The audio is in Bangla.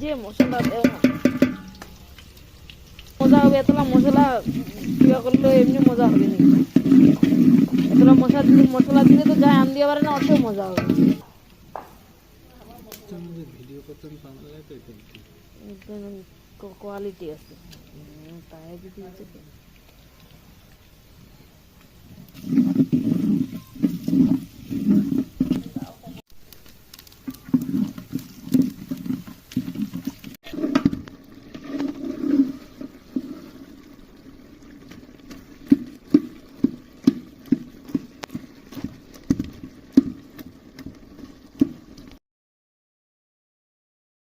যে মশলা দেও না মজা হবে, এতটা মশলা ইয়া করলে এমনি মজা হবে নাকি? এতটা মশলা দিলে তো যায় আম দিয়ে পারে না, অত মজা হবে। কোয়ালিটি আছে তাই দিতে হচ্ছে।